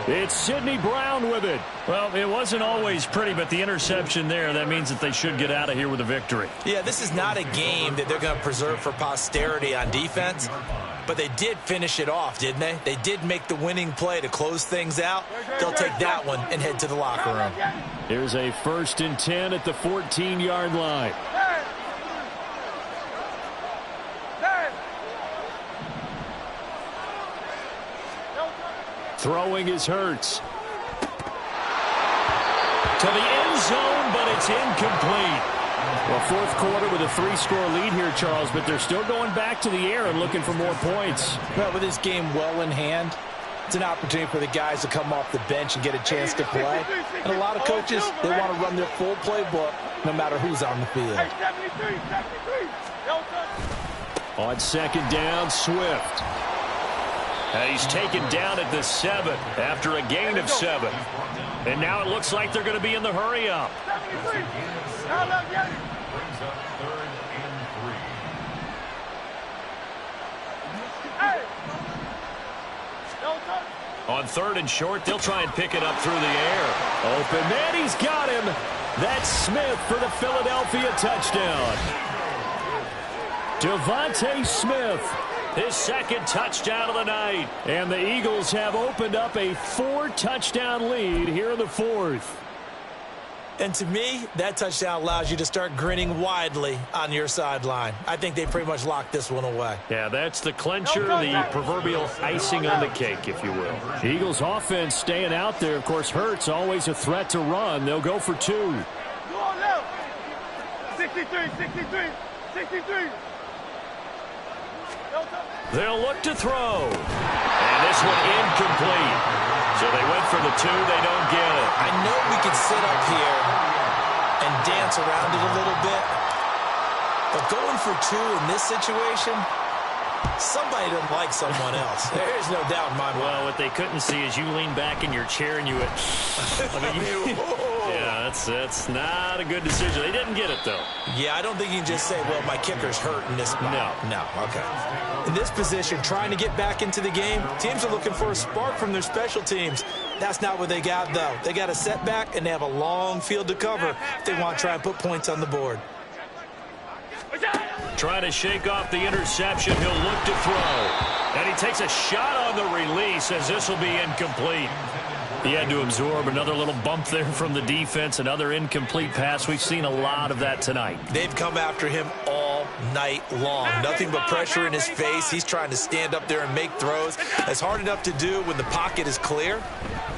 It's Sidney Brown with it. Well, it wasn't always pretty, but the interception there, that means that they should get out of here with a victory. Yeah, this is not a game that they're going to preserve for posterity on defense, but they did finish it off, didn't they? They did make the winning play to close things out. They'll take that one and head to the locker room. Here's a 1st and 10 at the 14-yard line. Throwing is Hurts. To the end zone, but it's incomplete. Well, 4th quarter with a 3-score lead here, Charles, but they're still going back to the air and looking for more points. Well, with this game well in hand, it's an opportunity for the guys to come off the bench and get a chance to play. And a lot of coaches, they want to run their full playbook no matter who's on the field. On 2nd down, Swift. And he's taken down at the 7 after a gain of 7. And now it looks like they're going to be in the hurry-up. Brings up 3rd and 3. On 3rd and short, they'll try and pick it up through the air. Open man, he's got him. That's Smith for the Philadelphia touchdown. Devontae Smith. His 2nd touchdown of the night. And the Eagles have opened up a 4-touchdown lead here in the 4th. And to me, that touchdown allows you to start grinning widely on your sideline. I think they pretty much locked this one away. Yeah, that's the clincher, the proverbial icing on the cake, if you will. The Eagles offense staying out there. Of course, Hurts always a threat to run. They'll go for 2. 63. They'll look to throw. And this one incomplete. So they went for the 2. They don't get it. I know we could sit up here and dance around it a little bit, but going for 2 in this situation, somebody doesn't like someone else. There's no doubt in my mind. Well, what they couldn't see is you lean back in your chair and you went, yeah, that's not a good decision. They didn't get it, though. Yeah, I don't think you can just say, well, my kicker's hurt in this spot. No, okay. In this position, trying to get back into the game, teams are looking for a spark from their special teams. That's not what they got, though. They got a setback, and they have a long field to cover if they want to try and put points on the board. Trying to shake off the interception. He'll look to throw. And he takes a shot on the release as this will be incomplete. He had to absorb another little bump there from the defense, another incomplete pass. We've seen a lot of that tonight. They've come after him all night long. Nothing but pressure in his face. He's trying to stand up there and make throws. It's hard enough to do when the pocket is clear.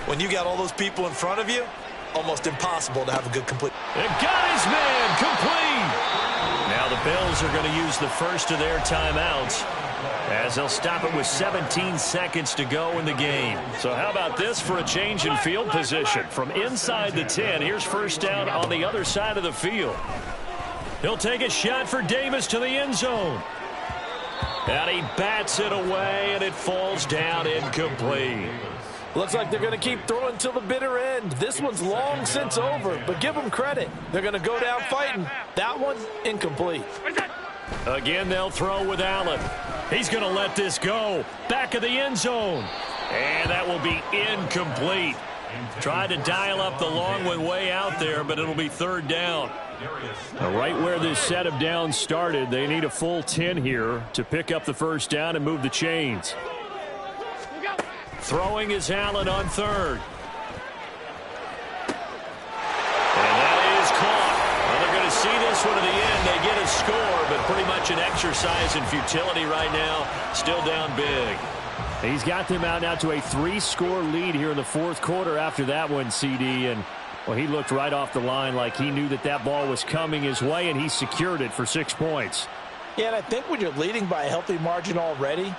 When you got all those people in front of you, almost impossible to have a good complete. And got his man complete. Now the Bills are going to use the first of their timeouts as they'll stop it with 17 seconds to go in the game. So how about this for a change in field position? From inside the 10, here's 1st down on the other side of the field. He'll take a shot for Davis to the end zone. And he bats it away, and it falls down incomplete. Looks like they're going to keep throwing till the bitter end. This one's long since over, but give them credit. They're going to go down fighting. That one, incomplete. Again, they'll throw with Allen. He's going to let this go. Back of the end zone. And that will be incomplete. Tried to dial up the long one way out there, but it'll be 3rd down. Right where this set of downs started, they need a full 10 here to pick up the 1st down and move the chains. Throwing is Allen on 3rd. And that is caught. Well, they're going to see this one to the end. They get a score, but pretty much an exercise in futility right now. Still down big. He's got them out now to a 3-score lead here in the 4th quarter after that one, CD. And, well, he looked right off the line like he knew that that ball was coming his way, and he secured it for 6 points. Yeah, and I think when you're leading by a healthy margin already,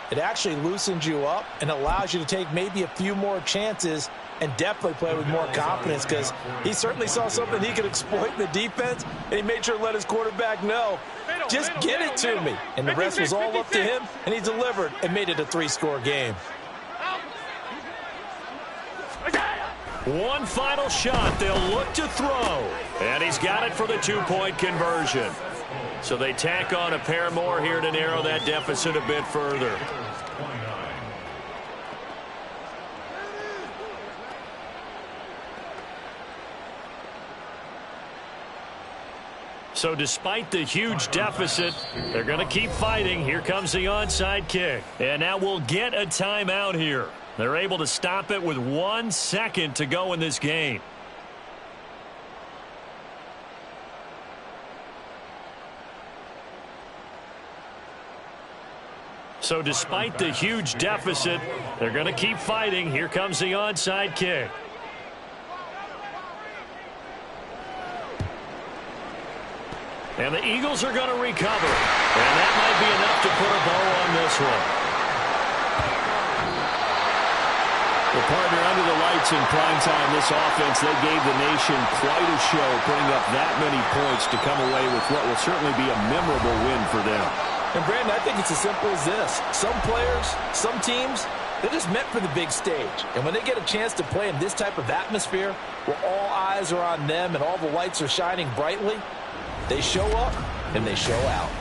it actually loosens you up and allows you to take maybe a few more chances and definitely play with more confidence because he certainly saw something he could exploit in the defense, and he made sure to let his quarterback know, just get it to me. And the rest was all up to him, and he delivered and made it a 3-score game. One final shot. They'll look to throw. And he's got it for the 2-point conversion. So they tack on a pair more here to narrow that deficit a bit further. So despite the huge deficit, they're going to keep fighting. Here comes the onside kick. And now we'll get a timeout here. They're able to stop it with 1 second to go in this game. So despite the huge deficit, they're going to keep fighting. Here comes the onside kick. And the Eagles are going to recover. And that might be enough to put a bow on this one. Well, partner, under the lights in prime time, this offense, they gave the nation quite a show, putting up that many points to come away with what will certainly be a memorable win for them. And, Brandon, I think it's as simple as this. Some players, some teams, they're just meant for the big stage. And when they get a chance to play in this type of atmosphere where all eyes are on them and all the lights are shining brightly, they show up and they show out.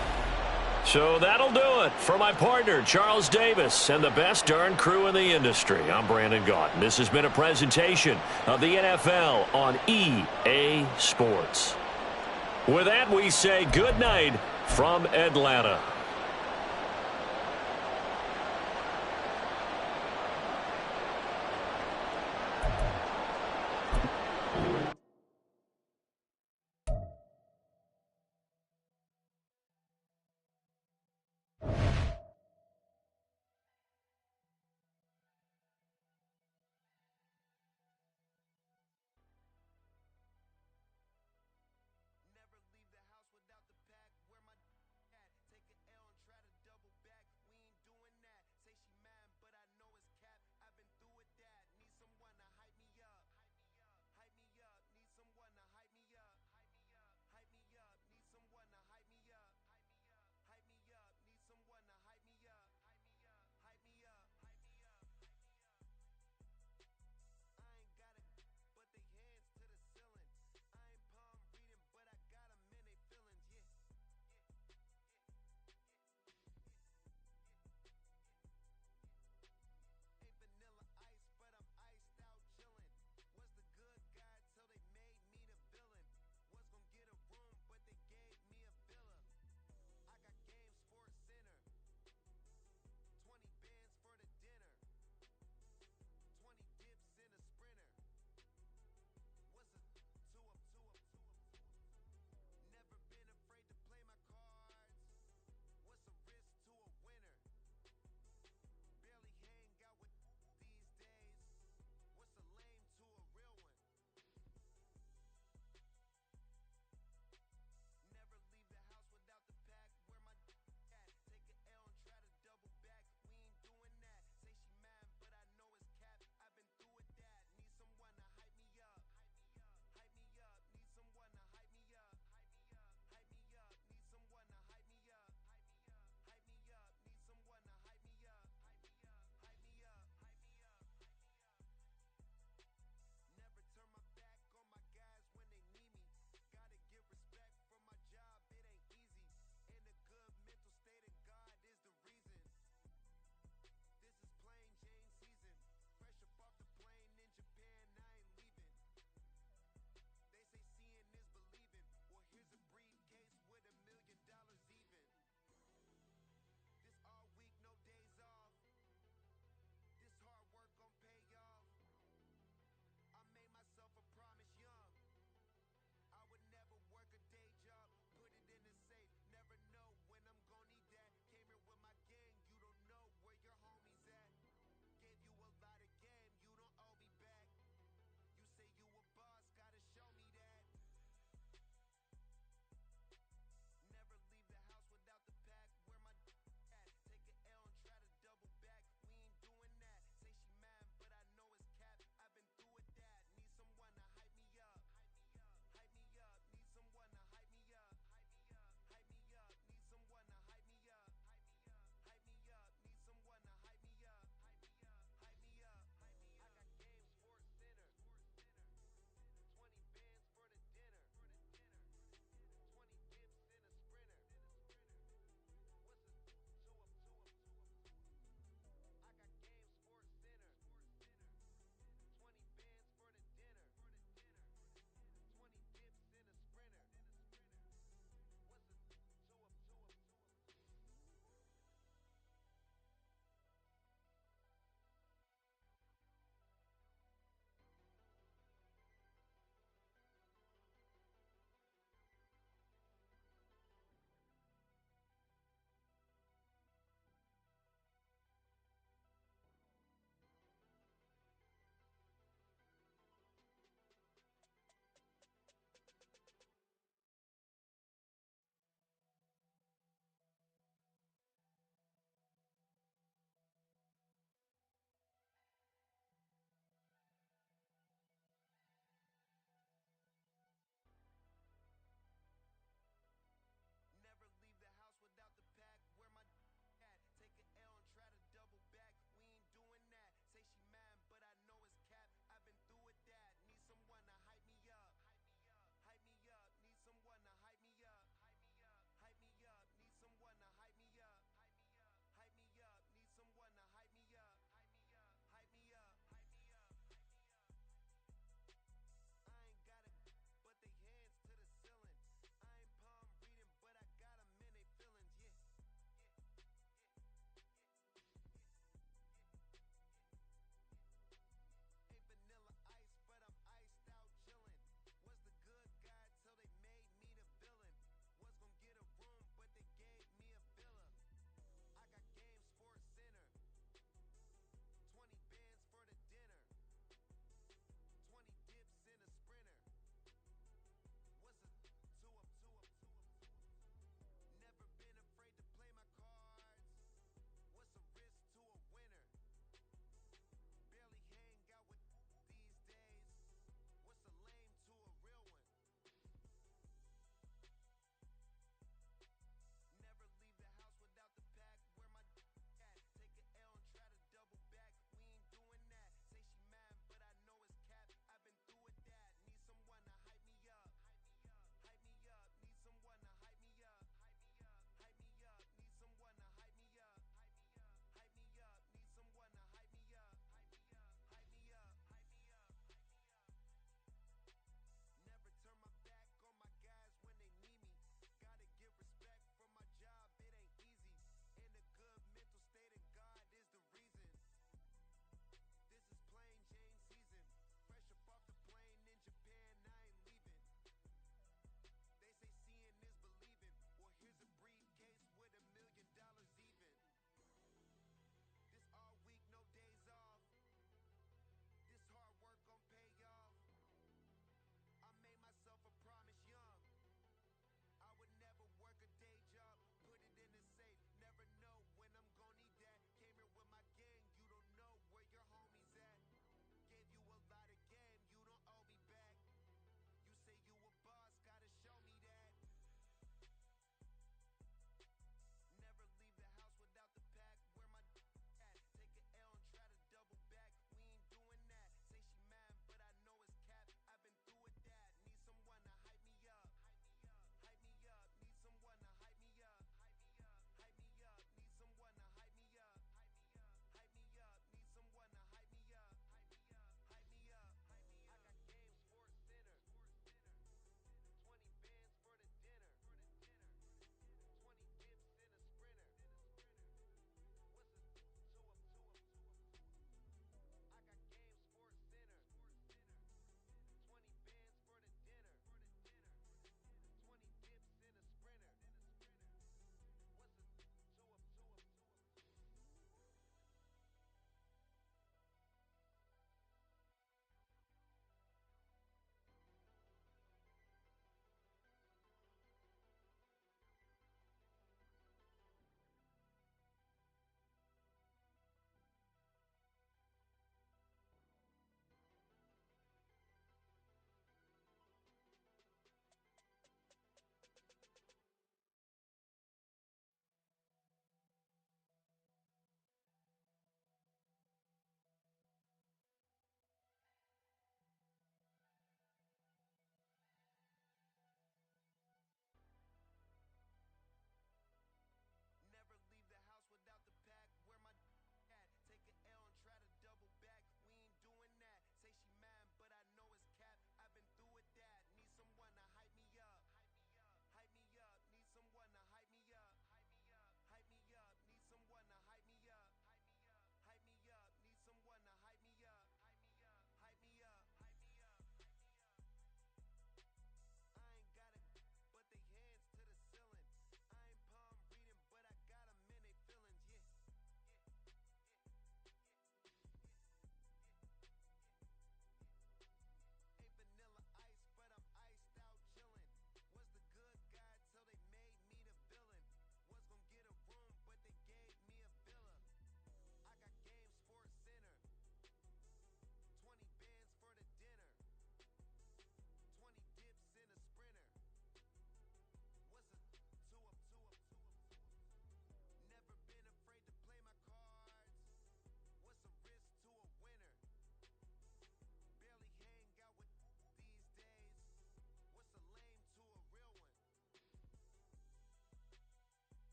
So that'll do it for my partner, Charles Davis, and the best darn crew in the industry. I'm Brandon Gaudin. This has been a presentation of the NFL on EA Sports. With that, we say good night from Atlanta. Never leave the house without the pack. Where my at? Take a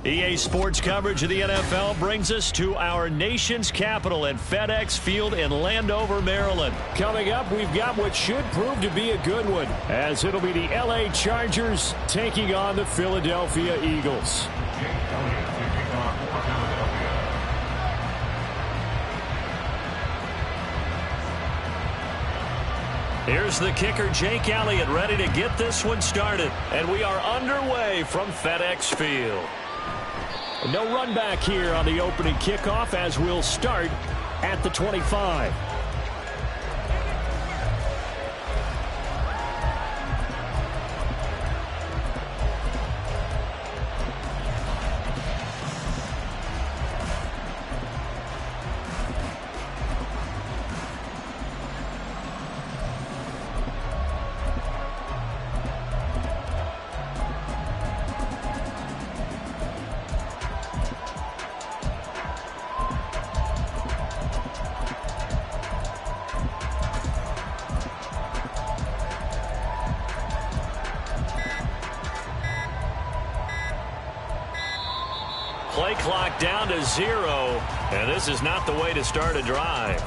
EA Sports coverage of the NFL brings us to our nation's capital at FedEx Field in Landover, Maryland. Coming up, we've got what should prove to be a good one, as it'll be the LA Chargers taking on the Philadelphia Eagles. Here's the kicker, Jake Elliott, ready to get this one started. And we are underway from FedEx Field. No run back here on the opening kickoff, as we'll start at the 25. Play clock down to 0, and this is not the way to start a drive.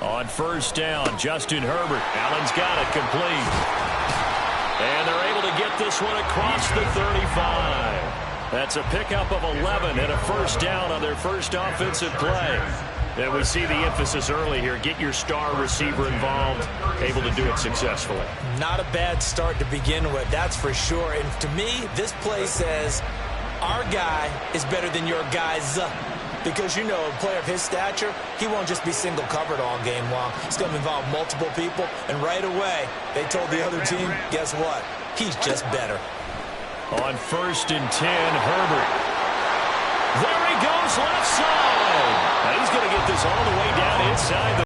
On first down, Justin Herbert. Allen's got it complete. And they're able to get this one across the 35. That's a pickup of 11 and a first down on their first offensive play. And we see the emphasis early here. Get your star receiver involved, able to do it successfully. Not a bad start to begin with, that's for sure. And to me, this play says our guy is better than your guys. Because, you know, a player of his stature, he won't just be single covered all game long. It's going to involve multiple people. And right away, they told the other team, guess what? He's just better. On first and 10, Herbert. There he goes, left side. Now he's going to get this all the way down inside the